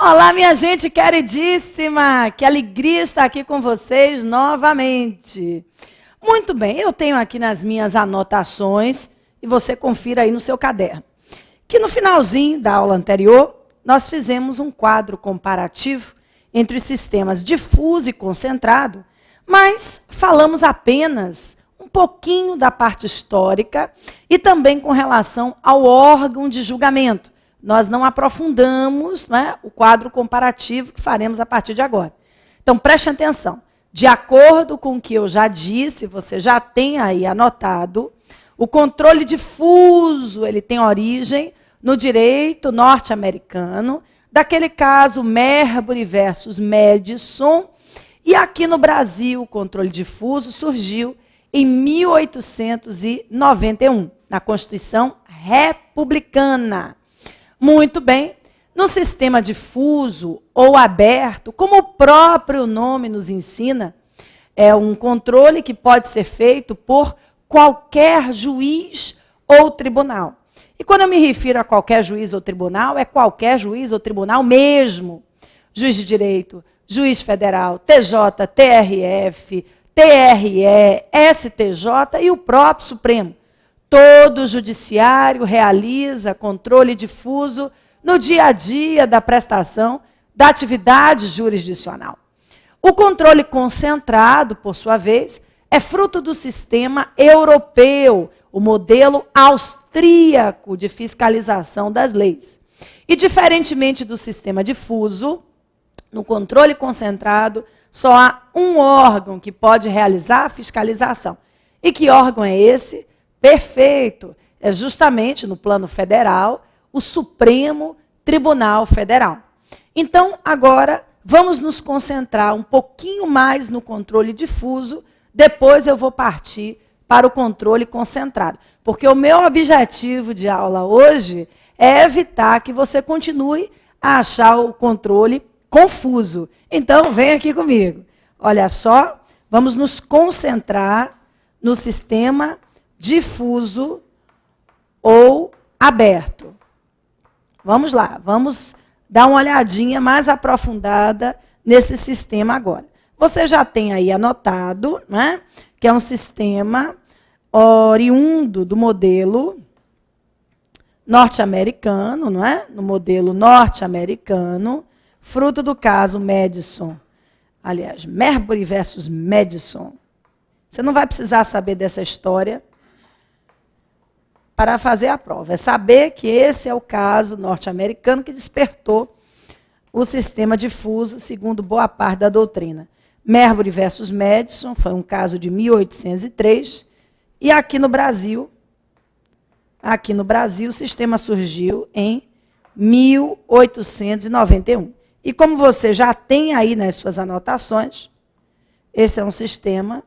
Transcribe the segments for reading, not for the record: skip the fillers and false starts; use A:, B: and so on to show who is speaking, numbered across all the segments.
A: Olá, minha gente queridíssima! Que alegria estar aqui com vocês novamente. Muito bem, eu tenho aqui nas minhas anotações, e você confira aí no seu caderno, que no finalzinho da aula anterior, nós fizemos um quadro comparativo entre os sistemas difuso e concentrado, mas falamos apenas um pouquinho da parte histórica e também com relação ao órgão de julgamento. Nós não aprofundamos, né, o quadro comparativo que faremos a partir de agora. Então, preste atenção. De acordo com o que eu já disse, você já tem aí anotado, o controle difuso, ele tem origem no direito norte-americano, daquele caso Marbury versus Madison, e aqui no Brasil o controle difuso surgiu em 1891, na Constituição Republicana. Muito bem, no sistema difuso ou aberto, como o próprio nome nos ensina, é um controle que pode ser feito por qualquer juiz ou tribunal. E quando eu me refiro a qualquer juiz ou tribunal, é qualquer juiz ou tribunal mesmo. Juiz de direito, juiz federal, TJ, TRF, TRE, STJ e o próprio Supremo. Todo o judiciário realiza controle difuso no dia a dia da prestação da atividade jurisdicional. O controle concentrado, por sua vez, é fruto do sistema europeu, o modelo austríaco de fiscalização das leis. E, diferentemente do sistema difuso, no controle concentrado, só há um órgão que pode realizar a fiscalização. E que órgão é esse? Perfeito. É justamente, no plano federal, o Supremo Tribunal Federal. Então, agora, vamos nos concentrar um pouquinho mais no controle difuso, depois eu vou partir para o controle concentrado. Porque o meu objetivo de aula hoje é evitar que você continue a achar o controle confuso. Então, vem aqui comigo. Olha só, vamos nos concentrar no sistema difuso ou aberto. Vamos lá, vamos dar uma olhadinha mais aprofundada nesse sistema agora. Você já tem aí anotado, né, que é um sistema oriundo do modelo norte-americano, não é? No modelo norte-americano, fruto do caso Madison, aliás, Marbury versus Madison. Você não vai precisar saber dessa história para fazer a prova. É saber que esse é o caso norte-americano que despertou o sistema difuso, segundo boa parte da doutrina. Marbury versus Madison foi um caso de 1803, e aqui no Brasil, o sistema surgiu em 1891. E como você já tem aí nas suas anotações, esse é um sistema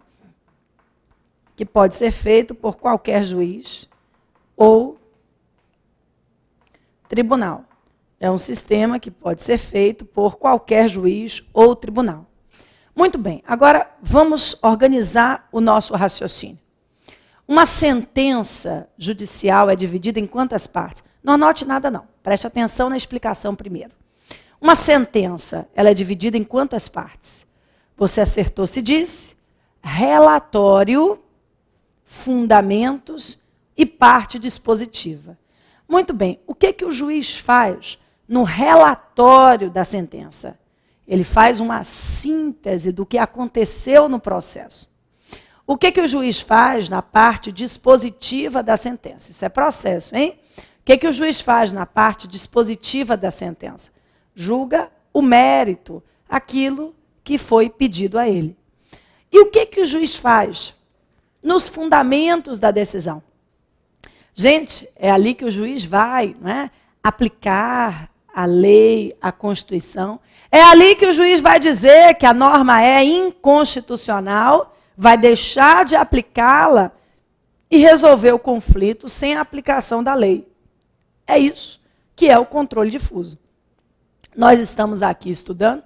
A: que pode ser feito por qualquer juiz ou tribunal. É um sistema que pode ser feito por qualquer juiz ou tribunal. Muito bem, agora vamos organizar o nosso raciocínio. Uma sentença judicial é dividida em quantas partes? Não anote nada não, preste atenção na explicação primeiro. Uma sentença, ela é dividida em quantas partes? Você acertou, se disse, relatório, fundamentos e parte dispositiva. Muito bem, o que o juiz faz no relatório da sentença? Ele faz uma síntese do que aconteceu no processo. O que o juiz faz na parte dispositiva da sentença? Isso é processo, hein? O que o juiz faz na parte dispositiva da sentença? Julga o mérito, aquilo que foi pedido a ele. E o que o juiz faz nos fundamentos da decisão? Gente, é ali que o juiz vai, não é, aplicar a lei, a Constituição. É ali que o juiz vai dizer que a norma é inconstitucional, vai deixar de aplicá-la e resolver o conflito sem a aplicação da lei. É isso que é o controle difuso. Nós estamos aqui estudando,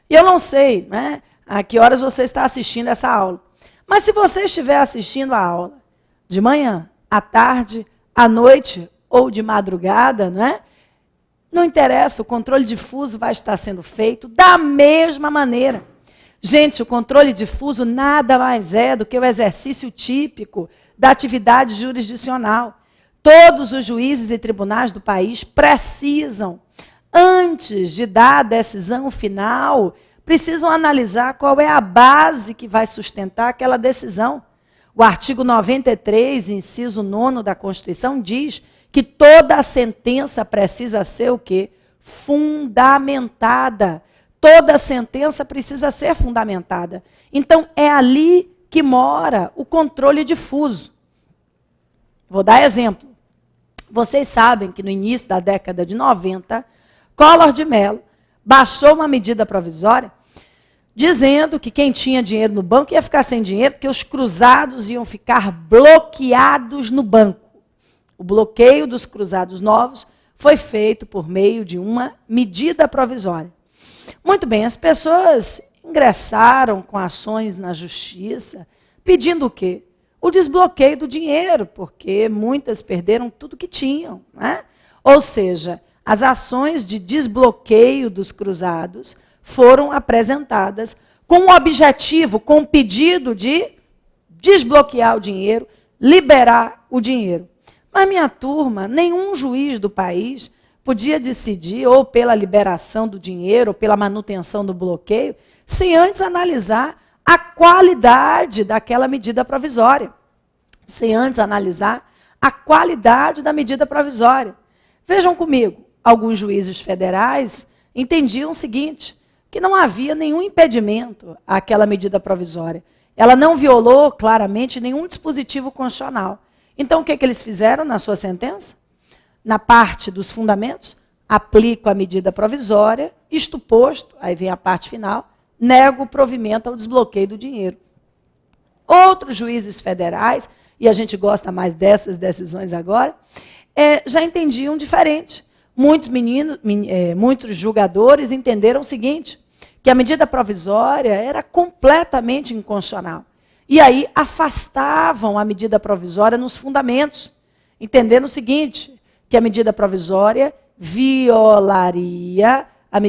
A: e eu não sei, né, a que horas você está assistindo essa aula. Mas se você estiver assistindo a aula de manhã, à tarde, à noite ou de madrugada, né, Não interessa, o controle difuso vai estar sendo feito da mesma maneira. Gente, o controle difuso nada mais é do que o exercício típico da atividade jurisdicional. Todos os juízes e tribunais do país precisam, antes de dar a decisão final, precisam analisar qual é a base que vai sustentar aquela decisão. O artigo 93, inciso 9 da Constituição, diz que toda a sentença precisa ser o quê? Fundamentada. Toda sentença precisa ser fundamentada. Então, é ali que mora o controle difuso. Vou dar exemplo. Vocês sabem que no início da década de 90, Collor de Mello baixou uma medida provisória dizendo que quem tinha dinheiro no banco ia ficar sem dinheiro porque os cruzados iam ficar bloqueados no banco. O bloqueio dos cruzados novos foi feito por meio de uma medida provisória. Muito bem, as pessoas ingressaram com ações na justiça, pedindo o quê? O desbloqueio do dinheiro, porque muitas perderam tudo que tinham, né? Ou seja, as ações de desbloqueio dos cruzados foram apresentadas com o objetivo, com o pedido de desbloquear o dinheiro, liberar o dinheiro. Mas, minha turma, nenhum juiz do país podia decidir ou pela liberação do dinheiro, ou pela manutenção do bloqueio, sem antes analisar a qualidade daquela medida provisória. Sem antes analisar a qualidade da medida provisória. Vejam comigo, alguns juízes federais entendiam o seguinte, que não havia nenhum impedimento àquela medida provisória. Ela não violou claramente nenhum dispositivo constitucional. Então, o que eles fizeram na sua sentença? Na parte dos fundamentos, aplico a medida provisória, isto posto, aí vem a parte final, nego o provimento ao desbloqueio do dinheiro. Outros juízes federais, e a gente gosta mais dessas decisões agora, já entendiam diferente. Muitos julgadores entenderam o seguinte, que a medida provisória era completamente inconstitucional. E aí afastavam a medida provisória nos fundamentos, entendendo o seguinte, que a medida provisória violaria a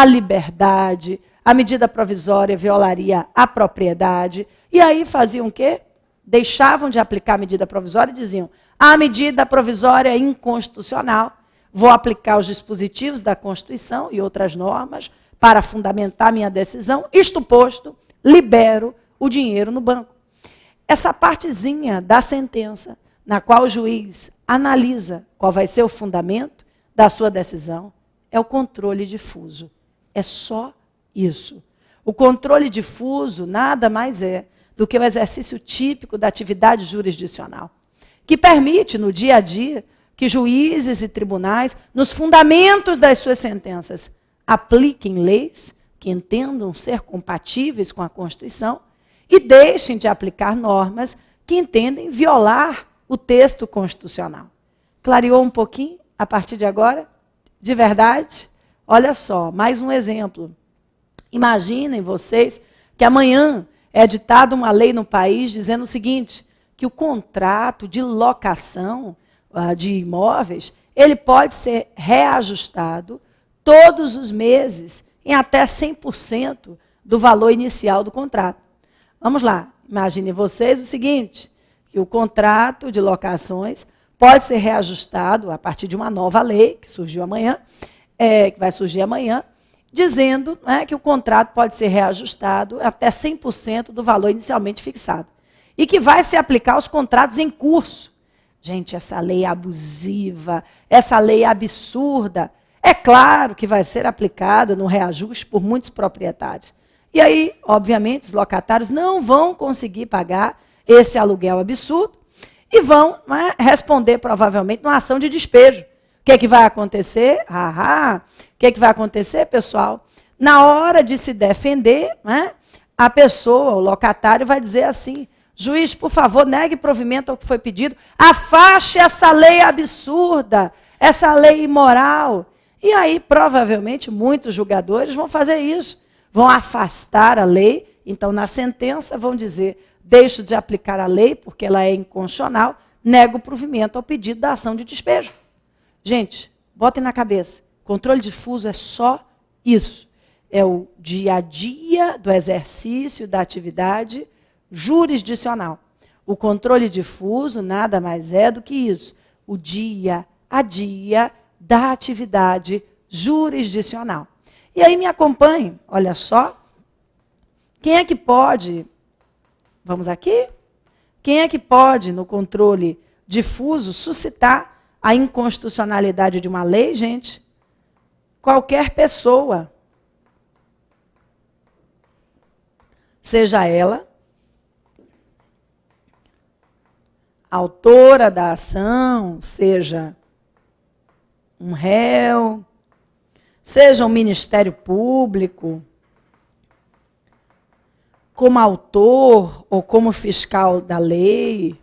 A: liberdade, a medida provisória violaria a propriedade. E aí faziam o quê? Deixavam de aplicar a medida provisória e diziam, a medida provisória é inconstitucional, vou aplicar os dispositivos da Constituição e outras normas para fundamentar minha decisão, isto posto, libero o dinheiro no banco. Essa partezinha da sentença, na qual o juiz analisa qual vai ser o fundamento da sua decisão, é o controle difuso. É só isso. O controle difuso nada mais é do que o exercício típico da atividade jurisdicional, que permite, no dia a dia, que juízes e tribunais, nos fundamentos das suas sentenças, apliquem leis que entendam ser compatíveis com a Constituição e deixem de aplicar normas que entendem violar o texto constitucional. Clareou um pouquinho a partir de agora? De verdade? Olha só, mais um exemplo. Imaginem vocês que amanhã é editada uma lei no país dizendo o seguinte, que o contrato de locação de imóveis, ele pode ser reajustado todos os meses em até 100% do valor inicial do contrato. Vamos lá, imaginem vocês o seguinte, que o contrato de locações pode ser reajustado a partir de uma nova lei, que surgiu amanhã, que vai surgir amanhã, dizendo que o contrato pode ser reajustado até 100% do valor inicialmente fixado. E que vai se aplicar aos contratos em curso. Gente, essa lei é abusiva, essa lei é absurda. É claro que vai ser aplicada no reajuste por muitos proprietários. E aí, obviamente, os locatários não vão conseguir pagar esse aluguel absurdo e vão responder, provavelmente, numa ação de despejo. O que é que vai acontecer? O que é que vai acontecer, pessoal? Na hora de se defender, a pessoa, o locatário, vai dizer assim, juiz, por favor, negue provimento ao que foi pedido, afaste essa lei absurda, essa lei imoral. E aí, provavelmente, muitos julgadores vão fazer isso, vão afastar a lei, então, na sentença, vão dizer, deixo de aplicar a lei, porque ela é inconstitucional, nego o provimento ao pedido da ação de despejo. Gente, botem na cabeça. Controle difuso é só isso. É o dia a dia do exercício da atividade jurisdicional. O controle difuso nada mais é do que isso. O dia a dia da atividade jurisdicional. E aí me acompanhe, olha só. Quem é que pode, vamos aqui? Quem é que pode, no controle difuso, suscitar a inconstitucionalidade de uma lei, gente? Qualquer pessoa. Seja ela autora da ação, seja um réu, seja um Ministério Público, como autor ou como fiscal da lei,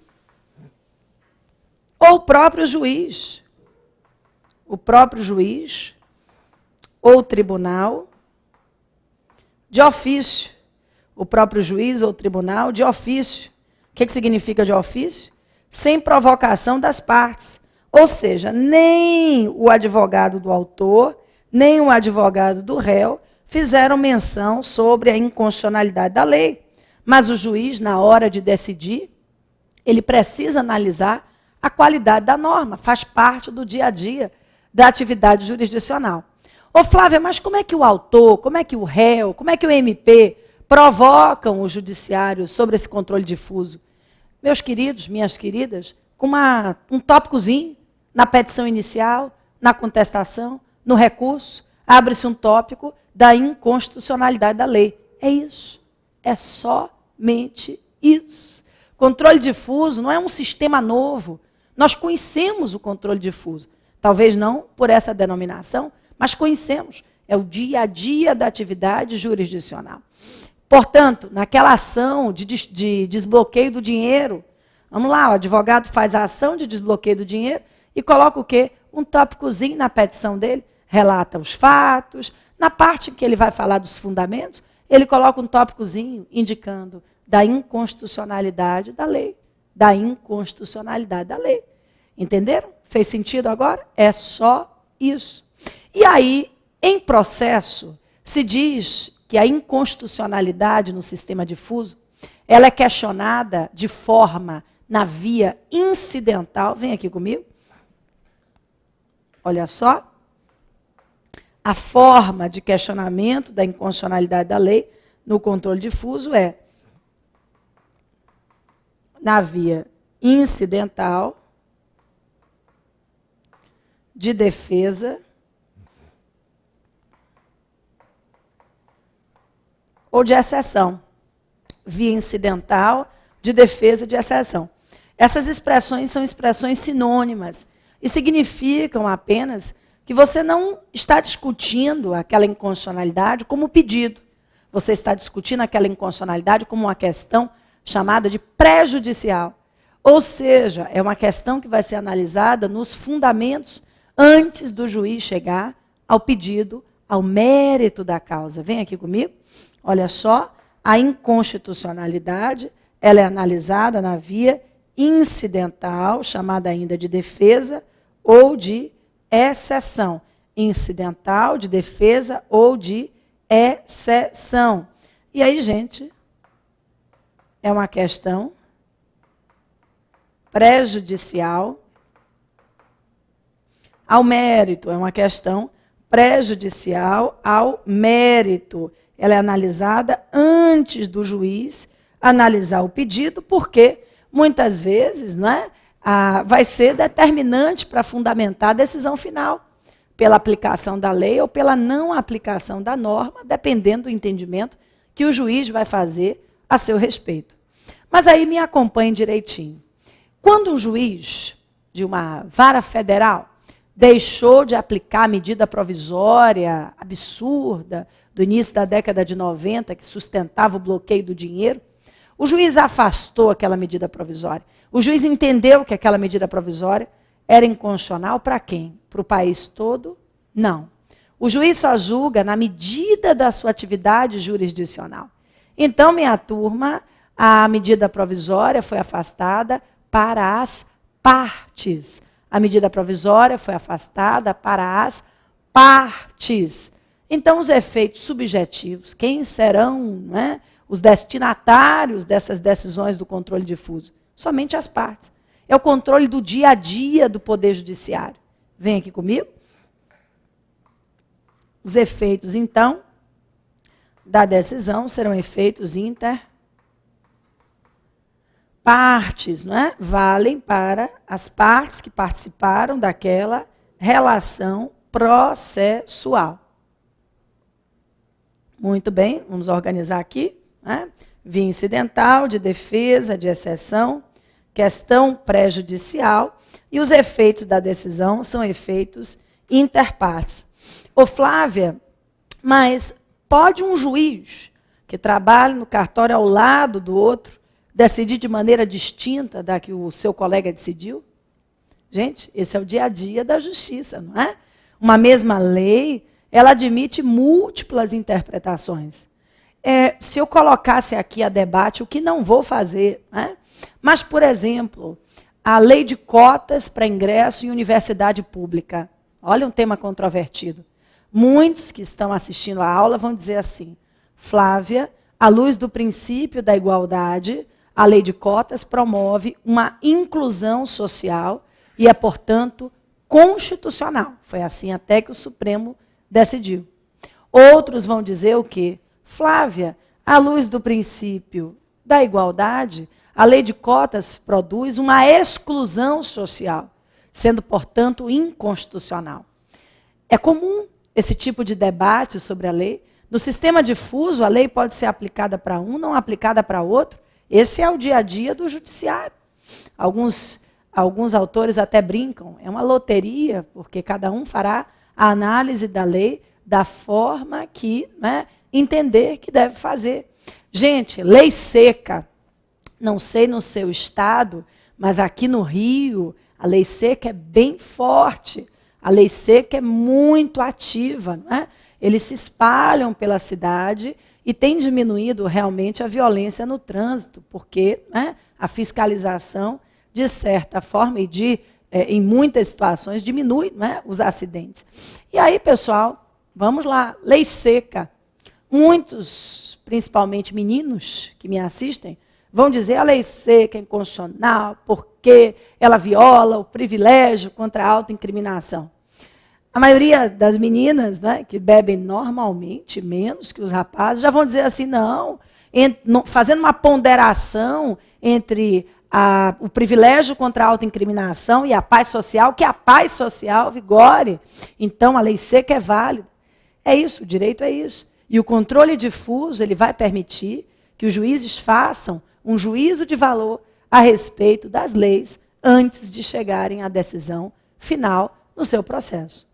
A: ou o próprio juiz, ou tribunal, de ofício, o próprio juiz ou tribunal de ofício. O que significa de ofício? Sem provocação das partes. Ou seja, nem o advogado do autor, nem o advogado do réu fizeram menção sobre a inconstitucionalidade da lei. Mas o juiz, na hora de decidir, ele precisa analisar a qualidade da norma, faz parte do dia a dia da atividade jurisdicional. Ô Flávia, mas como é que o autor, como é que o réu, como é que o MP provocam o judiciário sobre esse controle difuso? Meus queridos, minhas queridas, com um tópicozinho na petição inicial, na contestação, no recurso, abre-se um tópico da inconstitucionalidade da lei. É isso. É somente isso. Controle difuso não é um sistema novo. Nós conhecemos o controle difuso. Talvez não por essa denominação, mas conhecemos. É o dia a dia da atividade jurisdicional. Portanto, naquela ação de desbloqueio do dinheiro, vamos lá, o advogado faz a ação de desbloqueio do dinheiro e coloca o quê? Um tópicozinho na petição dele, relata os fatos, na parte que ele vai falar dos fundamentos, ele coloca um tópicozinho indicando da inconstitucionalidade da lei. Da inconstitucionalidade da lei. Entenderam? Fez sentido agora? É só isso. E aí, em processo, se diz que a inconstitucionalidade no sistema difuso, ela é questionada de forma na via incidental. Vem aqui comigo. Olha só. A forma de questionamento da inconstitucionalidade da lei no controle difuso é na via incidental de defesa ou de exceção. Via incidental de defesa de exceção. Essas expressões são expressões sinônimas e significam apenas que você não está discutindo aquela inconstitucionalidade como pedido. Você está discutindo aquela inconstitucionalidade como uma questão chamada de prejudicial. Ou seja, é uma questão que vai ser analisada nos fundamentos antes do juiz chegar ao pedido, ao mérito da causa. Vem aqui comigo. Olha só, a inconstitucionalidade, ela é analisada na via incidental, chamada ainda de defesa ou de exceção. Incidental, de defesa ou de exceção. E aí, gente, é uma questão prejudicial ao mérito. É uma questão prejudicial ao mérito. Ela é analisada antes do juiz analisar o pedido, porque muitas vezes, né, vai ser determinante para fundamentar a decisão final, pela aplicação da lei ou pela não aplicação da norma, dependendo do entendimento que o juiz vai fazer a seu respeito. Mas aí me acompanhe direitinho. Quando um juiz de uma vara federal deixou de aplicar a medida provisória absurda do início da década de 90, que sustentava o bloqueio do dinheiro, o juiz afastou aquela medida provisória. O juiz entendeu que aquela medida provisória era inconstitucional para quem? Para o país todo? Não. O juiz só julga na medida da sua atividade jurisdicional. Então, minha turma, a medida provisória foi afastada para as partes. A medida provisória foi afastada para as partes. Então, os efeitos subjetivos, quem serão, né, os destinatários dessas decisões do controle difuso? Somente as partes. É o controle do dia a dia do Poder Judiciário. Vem aqui comigo. Os efeitos, então, da decisão serão efeitos interpartes, não é? Valem para as partes que participaram daquela relação processual. Muito bem, vamos organizar aqui. Né? Via incidental, de defesa, de exceção, questão prejudicial, e os efeitos da decisão são efeitos interpartes. Ô Flávia, mas pode um juiz que trabalha no cartório ao lado do outro decidir de maneira distinta da que o seu colega decidiu? Gente, esse é o dia a dia da justiça, não é? Uma mesma lei, ela admite múltiplas interpretações. Se eu colocasse aqui a debate, o que não vou fazer, né? Mas, por exemplo, a lei de cotas para ingresso em universidade pública. Olha um tema controvertido. Muitos que estão assistindo a aula vão dizer assim: Flávia, à luz do princípio da igualdade, a lei de cotas promove uma inclusão social e é, portanto, constitucional. Foi assim até que o Supremo decidiu. Outros vão dizer o quê? Flávia, à luz do princípio da igualdade, a lei de cotas produz uma exclusão social, sendo, portanto, inconstitucional. É comum esse tipo de debate sobre a lei. No sistema difuso, a lei pode ser aplicada para um, não aplicada para outro. Esse é o dia a dia do judiciário. Alguns autores até brincam, é uma loteria, porque cada um fará a análise da lei da forma que, né, entender que deve fazer. Gente, lei seca, não sei no seu estado, mas aqui no Rio, a lei seca é bem forte. A lei seca é muito ativa, não é? Eles se espalham pela cidade e tem diminuído realmente a violência no trânsito, porque, né, a fiscalização, de certa forma, e em muitas situações, diminui, né, os acidentes. E aí, pessoal, vamos lá, lei seca. Muitos, principalmente meninos que me assistem, vão dizer a lei seca é inconstitucional porque ela viola o privilégio contra a autoincriminação. A maioria das meninas, né, que bebem normalmente, menos que os rapazes, já vão dizer assim, não, fazendo uma ponderação entre o privilégio contra a autoincriminação e a paz social, que a paz social vigore. Então, a lei seca é válida. É isso, o direito é isso. E o controle difuso, ele vai permitir que os juízes façam um juízo de valor a respeito das leis antes de chegarem à decisão final no seu processo.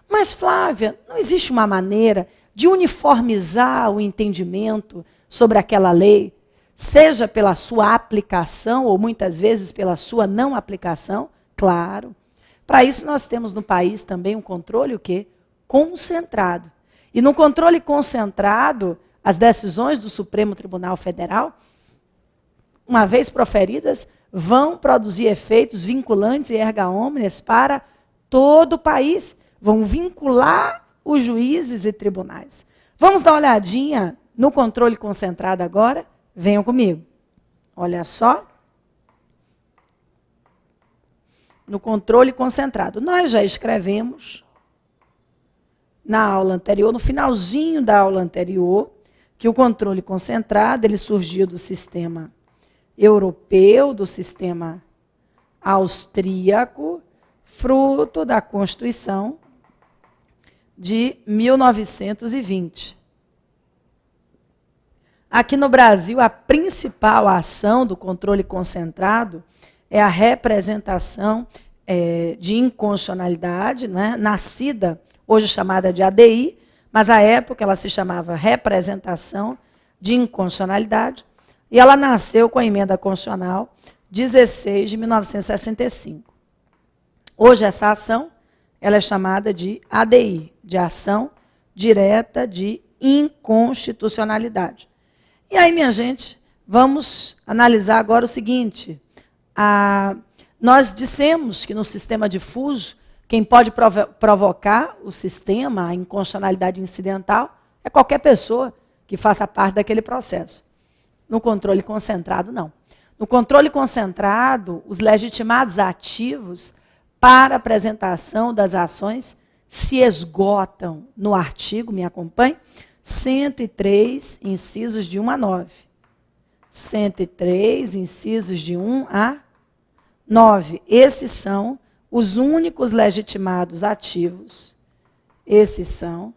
A: Mas, Flávia, não existe uma maneira de uniformizar o entendimento sobre aquela lei, seja pela sua aplicação ou muitas vezes pela sua não aplicação? Claro. Para isso nós temos no país também um controle o quê? Concentrado. E no controle concentrado, as decisões do Supremo Tribunal Federal, uma vez proferidas, vão produzir efeitos vinculantes e erga omnes para todo o país. Vão vincular os juízes e tribunais. Vamos dar uma olhadinha no controle concentrado agora? Venham comigo. Olha só. No controle concentrado. Nós já escrevemos na aula anterior, no finalzinho da aula anterior, que o controle concentrado ele surgiu do sistema europeu, do sistema austríaco, fruto da Constituição de 1920. Aqui no Brasil, a principal ação do controle concentrado é a representação de inconstitucionalidade, né, nascida, hoje chamada de ADI, mas à época ela se chamava representação de inconstitucionalidade, e ela nasceu com a emenda constitucional 16 de 1965. Hoje essa ação ela é chamada de ADI, de ação direta de inconstitucionalidade. E aí, minha gente, vamos analisar agora o seguinte. Nós dissemos que no sistema difuso, quem pode provocar o sistema, a inconstitucionalidade incidental, é qualquer pessoa que faça parte daquele processo. No controle concentrado, não. No controle concentrado, os legitimados ativos para apresentação das ações se esgotam no artigo, me acompanhe, 103, incisos de 1 a 9. 103, incisos de 1 a 9. Esses são os únicos legitimados ativos. Esses são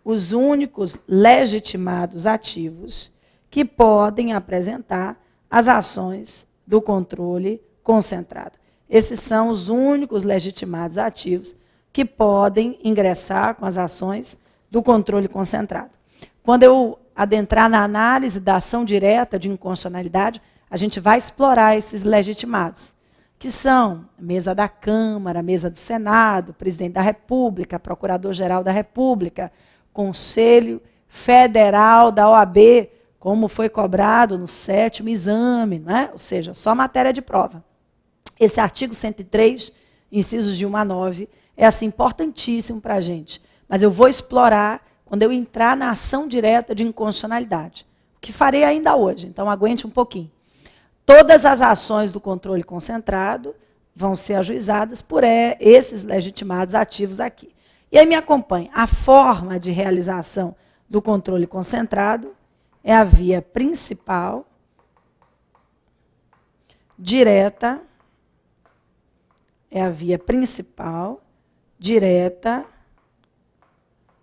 A: os únicos legitimados ativos que podem apresentar as ações do controle concentrado. Esses são os únicos legitimados ativos que podem ingressar com as ações do controle concentrado. Quando eu adentrar na análise da ação direta de inconstitucionalidade, a gente vai explorar esses legitimados, que são a mesa da Câmara, a mesa do Senado, presidente da República, procurador-geral da República, Conselho Federal da OAB, como foi cobrado no 7º exame, não é? Ou seja, só matéria de prova. Esse artigo 103, incisos de 1 a 9, é assim, importantíssimo para a gente. Mas eu vou explorar quando eu entrar na ação direta de inconstitucionalidade, o que farei ainda hoje, então aguente um pouquinho. Todas as ações do controle concentrado vão ser ajuizadas por esses legitimados ativos aqui. E aí me acompanhe. A forma de realização do controle concentrado é a via principal, direta, direta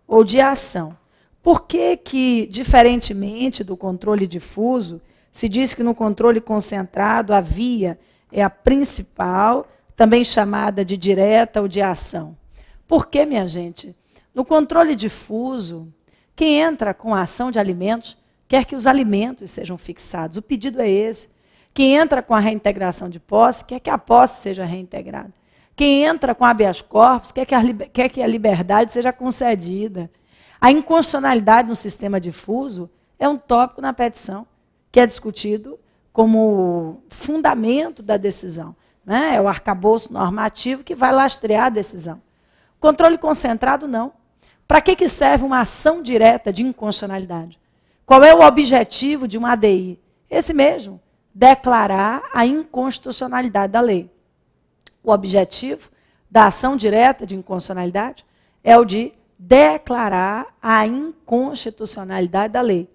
A: ou de ação. Por que, diferentemente do controle difuso, se diz que no controle concentrado a via é a principal, também chamada de direta ou de ação? Por que, minha gente? No controle difuso, quem entra com a ação de alimentos quer que os alimentos sejam fixados. O pedido é esse. Quem entra com a reintegração de posse quer que a posse seja reintegrada. Quem entra com habeas corpus quer que a liberdade seja concedida. A inconstitucionalidade no sistema difuso é um tópico na petição, que é discutido como fundamento da decisão. Né? É o arcabouço normativo que vai lastrear a decisão. Controle concentrado, não. Para que serve uma ação direta de inconstitucionalidade? Qual é o objetivo de uma ADI? Esse mesmo, declarar a inconstitucionalidade da lei. O objetivo da ação direta de inconstitucionalidade é o de declarar a inconstitucionalidade da lei,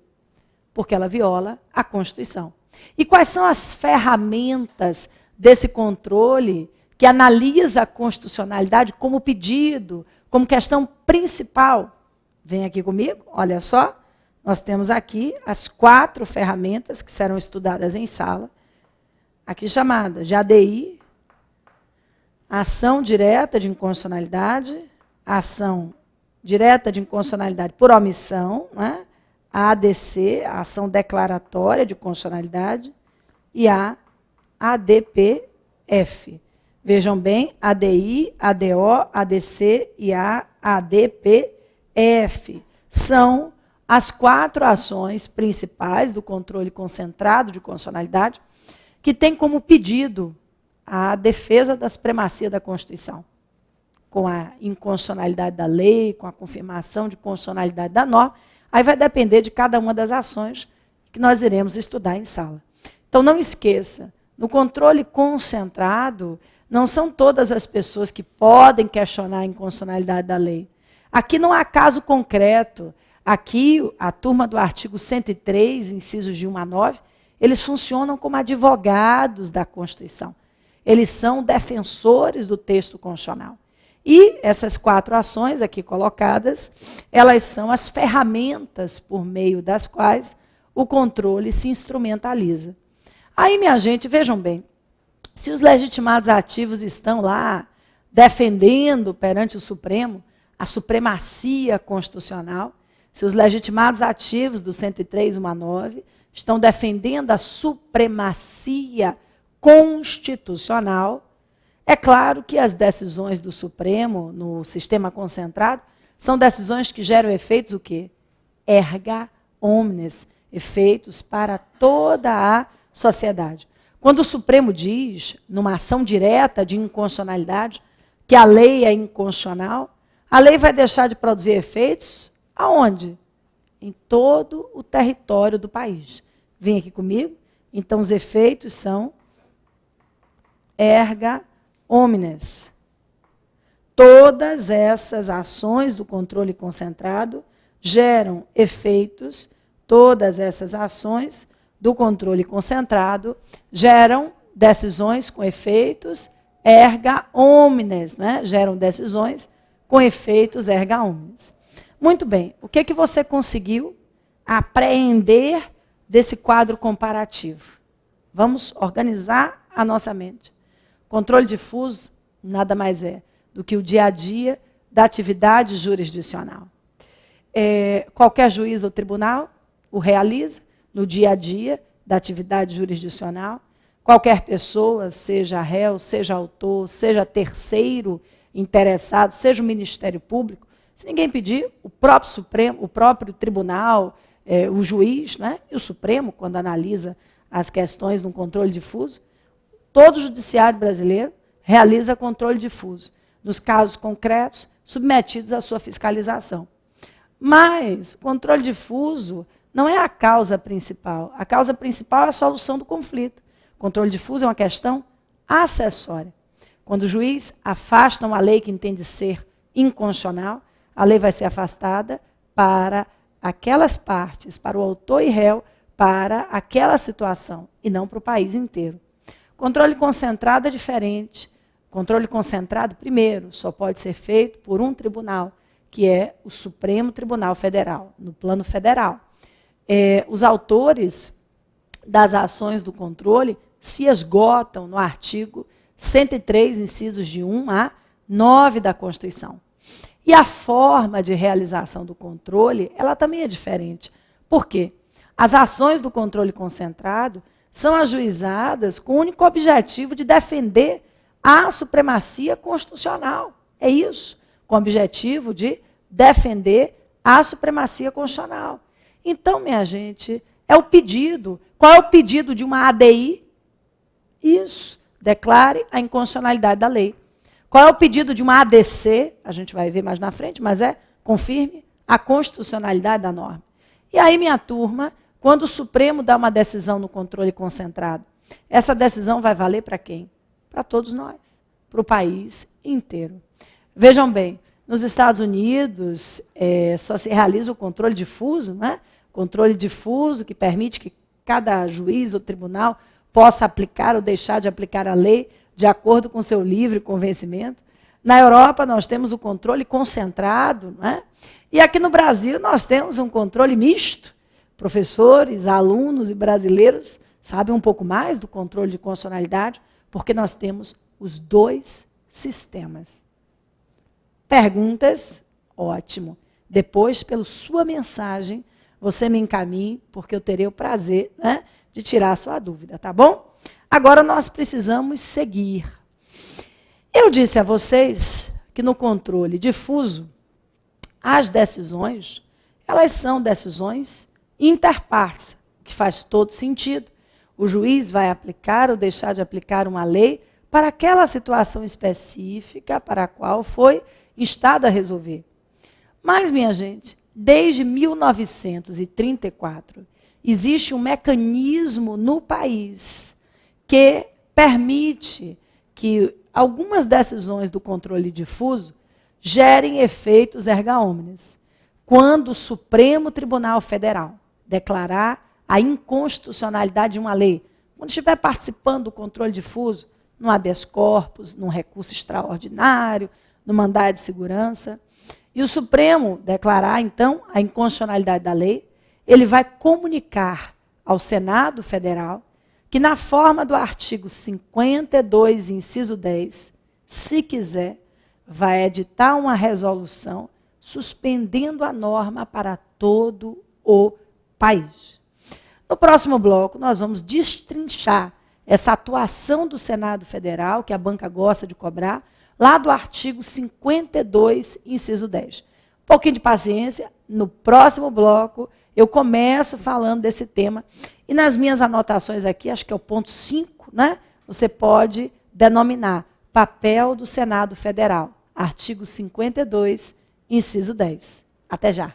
A: porque ela viola a Constituição. E quais são as ferramentas desse controle que analisa a constitucionalidade como pedido, como questão principal? Vem aqui comigo, olha só. Nós temos aqui as 4 ferramentas que serão estudadas em sala, aqui chamadas de ADI, ação direta de inconstitucionalidade, ação direta de inconstitucionalidade por omissão, né? A ADC, a ação declaratória de constitucionalidade, e a ADPF. Vejam bem, ADI, ADO, ADC e a ADPF. São as 4 ações principais do controle concentrado de constitucionalidade que têm como pedido a defesa da supremacia da Constituição, com a inconstitucionalidade da lei, com a confirmação de constitucionalidade da norma. Aí vai depender de cada uma das ações que nós iremos estudar em sala. Então não esqueça, no controle concentrado, não são todas as pessoas que podem questionar a inconstitucionalidade da lei. Aqui não há caso concreto. Aqui, a turma do artigo 103, incisos de 1 a 9, eles funcionam como advogados da Constituição. Eles são defensores do texto constitucional. E essas 4 ações aqui colocadas, elas são as ferramentas por meio das quais o controle se instrumentaliza. Aí, minha gente, vejam bem, se os legitimados ativos estão lá defendendo perante o Supremo a supremacia constitucional, se os legitimados ativos do 103, 1 a 9 estão defendendo a supremacia constitucional, é claro que as decisões do Supremo no sistema concentrado são decisões que geram efeitos o quê? Erga omnes, efeitos para toda a sociedade. Quando o Supremo diz, numa ação direta de inconstitucionalidade, que a lei é inconstitucional, a lei vai deixar de produzir efeitos aonde? Em todo o território do país. Vem aqui comigo. Então, os efeitos são erga omnes. Todas essas ações do controle concentrado geram efeitos, todas essas ações do controle concentrado geram decisões com efeitos erga omnes, né? Geram decisões com efeitos erga omnes. Muito bem, o que você conseguiu apreender desse quadro comparativo? Vamos organizar a nossa mente. Controle difuso nada mais é do que o dia a dia da atividade jurisdicional. Qualquer juiz ou tribunal o realiza no dia a dia da atividade jurisdicional. Qualquer pessoa, seja réu, seja autor, seja terceiro interessado, seja o Ministério Público, se ninguém pedir, o próprio Supremo, o próprio tribunal, o juiz, né, e o Supremo, quando analisa as questões no controle difuso, todo o judiciário brasileiro realiza controle difuso, nos casos concretos, submetidos à sua fiscalização. Mas o controle difuso não é a causa principal. A causa principal é a solução do conflito. O controle difuso é uma questão acessória. Quando o juiz afasta uma lei que entende ser inconstitucional, a lei vai ser afastada para aquelas partes, para o autor e réu, para aquela situação, e não para o país inteiro. Controle concentrado é diferente. Controle concentrado, primeiro, só pode ser feito por um tribunal, que é o Supremo Tribunal Federal, no plano federal. Os autores das ações do controle se esgotam no artigo 103, incisos de 1 a 9 da Constituição. E a forma de realização do controle, ela também é diferente. Por quê? As ações do controle concentrado são ajuizadas com o único objetivo de defender a supremacia constitucional. É isso, com o objetivo de defender a supremacia constitucional. Então, minha gente, é o pedido. Qual é o pedido de uma ADI? Isso, declare a inconstitucionalidade da lei. Qual é o pedido de uma ADC? A gente vai ver mais na frente, mas confirme a constitucionalidade da norma. E aí, minha turma, quando o Supremo dá uma decisão no controle concentrado, essa decisão vai valer para quem? Para todos nós, para o país inteiro. Vejam bem, nos Estados Unidos só se realiza o controle difuso, né? Controle difuso que permite que cada juiz ou tribunal possa aplicar ou deixar de aplicar a lei de acordo com seu livre convencimento. Na Europa nós temos o controle concentrado, né? E aqui no Brasil nós temos um controle misto. Professores, alunos e brasileiros sabem um pouco mais do controle de constitucionalidade, porque nós temos os dois sistemas. Perguntas? Ótimo. Depois, pela sua mensagem, você me encaminhe, porque eu terei o prazer, né, de tirar a sua dúvida, tá bom? Agora nós precisamos seguir. Eu disse a vocês que no controle difuso, as decisões, elas são decisões interpartes, que faz todo sentido. O juiz vai aplicar ou deixar de aplicar uma lei para aquela situação específica para a qual foi instado a resolver. Mas, minha gente, desde 1934, existe um mecanismo no país que permite que algumas decisões do controle difuso gerem efeitos erga omnes, quando o Supremo Tribunal Federal declarar a inconstitucionalidade de uma lei, quando estiver participando do controle difuso, no habeas corpus, num recurso extraordinário, no mandado de segurança, e o Supremo declarar, então, a inconstitucionalidade da lei, ele vai comunicar ao Senado Federal que, na forma do artigo 52, inciso 10, se quiser, vai editar uma resolução suspendendo a norma para todo o país. No próximo bloco, nós vamos destrinchar essa atuação do Senado Federal, que a banca gosta de cobrar, lá do artigo 52, inciso 10. Um pouquinho de paciência, no próximo bloco eu começo falando desse tema. E nas minhas anotações aqui, acho que é o ponto 5, né? Você pode denominar papel do Senado Federal. Artigo 52, inciso 10. Até já.